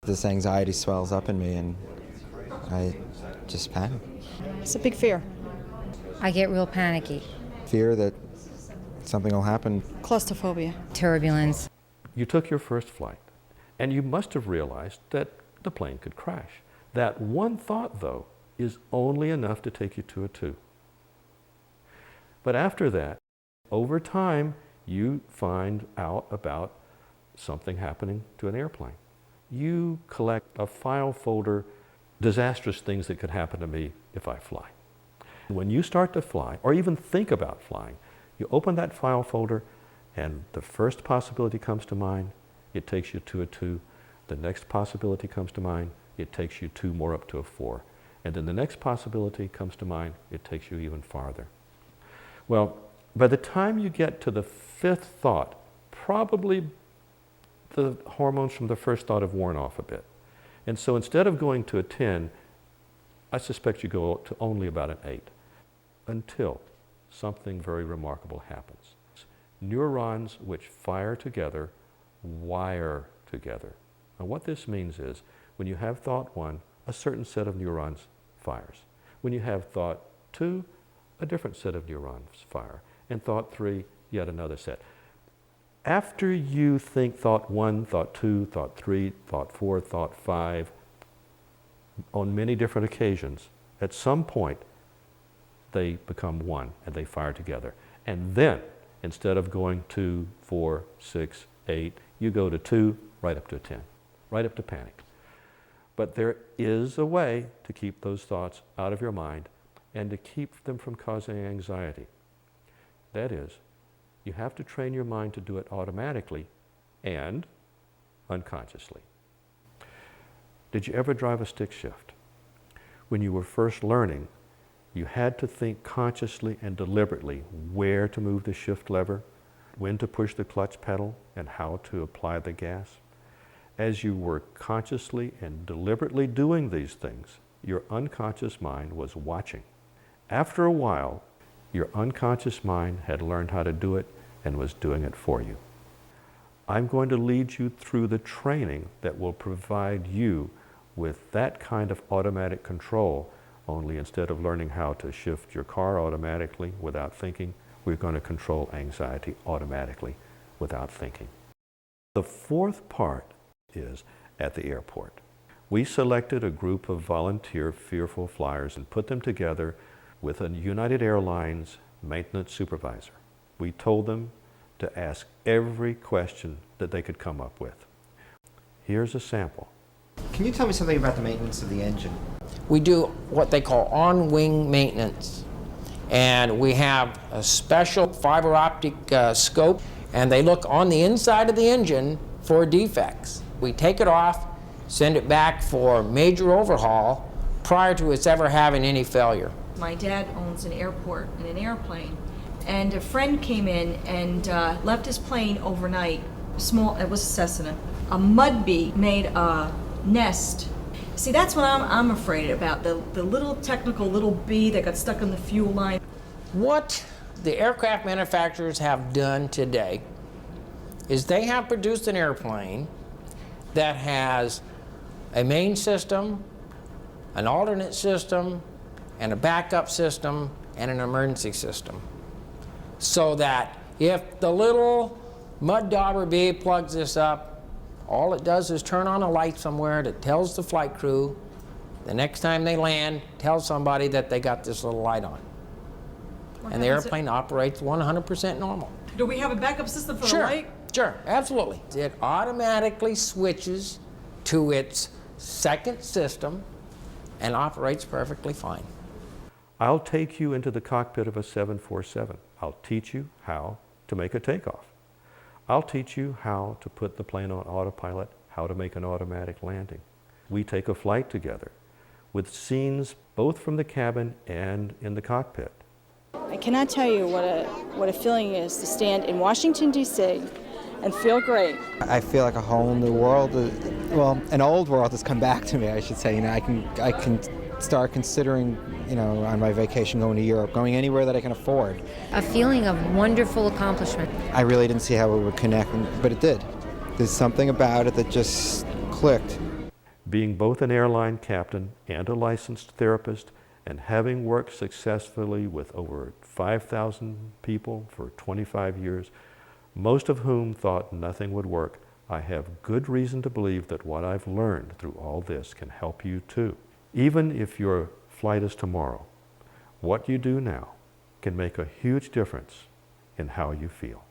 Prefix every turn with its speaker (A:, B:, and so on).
A: This anxiety swells up in me and I just panic.
B: It's a big fear.
C: I get real panicky.
A: Fear that something will happen.
B: Claustrophobia.
C: Turbulence.
D: You took your first flight, and you must have realized that the plane could crash. That one thought, though, is only enough to take you to a 2. But after that, over time, you find out about something happening to an airplane. You collect a file folder, disastrous things that could happen to me if I fly. When you start to fly, or even think about flying, you open that file folder and the first possibility comes to mind, it takes you to a 2. The next possibility comes to mind, it takes you 2 more up to a 4. And then the next possibility comes to mind, it takes you even farther. Well, by the time you get to the 5th thought, probably the hormones from the first thought have worn off a bit. And so instead of going to a 10, I suspect you go to only about an 8, until something very remarkable happens. Neurons which fire together, wire together. Now what this means is, when you have thought 1, a certain set of neurons fires. When you have thought 2, a different set of neurons fire. And thought 3, yet another set. After you think thought 1, thought 2, thought 3, thought 4, thought 5, on many different occasions, at some point, they become 1 and they fire together. And then, instead of going 2, 4, 6, 8, you go to 2, right up to a 10, right up to panic. But there is a way to keep those thoughts out of your mind and to keep them from causing anxiety. That is, you have to train your mind to do it automatically and unconsciously. Did you ever drive a stick shift? When you were first learning, you had to think consciously and deliberately where to move the shift lever, when to push the clutch pedal, and how to apply the gas. As you were consciously and deliberately doing these things, your unconscious mind was watching. After a while, your unconscious mind had learned how to do it and was doing it for you. I'm going to lead you through the training that will provide you with that kind of automatic control, only instead of learning how to shift your car automatically without thinking, we're going to control anxiety automatically without thinking. The 4th part is at the airport. We selected a group of volunteer fearful flyers and put them together with a United Airlines maintenance supervisor. We told them to ask every question that they could come up with. Here's a sample.
A: Can you tell me something about the maintenance of the engine?
E: We do what they call on-wing maintenance. And we have a special fiber optic scope, and they look on the inside of the engine for defects. We take it off, send it back for major overhaul prior to its ever having any failure.
F: My dad owns an airport and an airplane, and a friend came in and left his plane overnight. Small, it was a Cessna. A mud bee made a nest. See, that's what I'm afraid about, the little technical little bee that got stuck on the fuel line.
E: What the aircraft manufacturers have done today is they have produced an airplane that has a main system, an alternate system, and a backup system, and an emergency system. So that if the little mud dauber bee plugs this up, all it does is turn on a light somewhere that tells the flight crew, the next time they land, tell somebody that they got this little light on. And the airplane operates 100% normal.
F: Do we have a backup system for the light?
E: Sure, absolutely. It automatically switches to its second system and operates perfectly fine.
D: I'll take you into the cockpit of a 747. I'll teach you how to make a takeoff. I'll teach you how to put the plane on autopilot, how to make an automatic landing. We take a flight together with scenes both from the cabin and in the cockpit.
B: I cannot tell you what a feeling is to stand in Washington, D.C. and feel great.
A: I feel like a whole new world, well, an old world has come back to me, I should say. You know, I can start considering, you know, on my vacation going to Europe, going anywhere that I can afford.
C: A feeling of wonderful accomplishment.
A: I really didn't see how it would connect, but it did. There's something about it that just clicked.
D: Being both an airline captain and a licensed therapist, and having worked successfully with over 5,000 people for 25 years, most of whom thought nothing would work, I have good reason to believe that what I've learned through all this can help you too. Even if your flight is tomorrow, what you do now can make a huge difference in how you feel.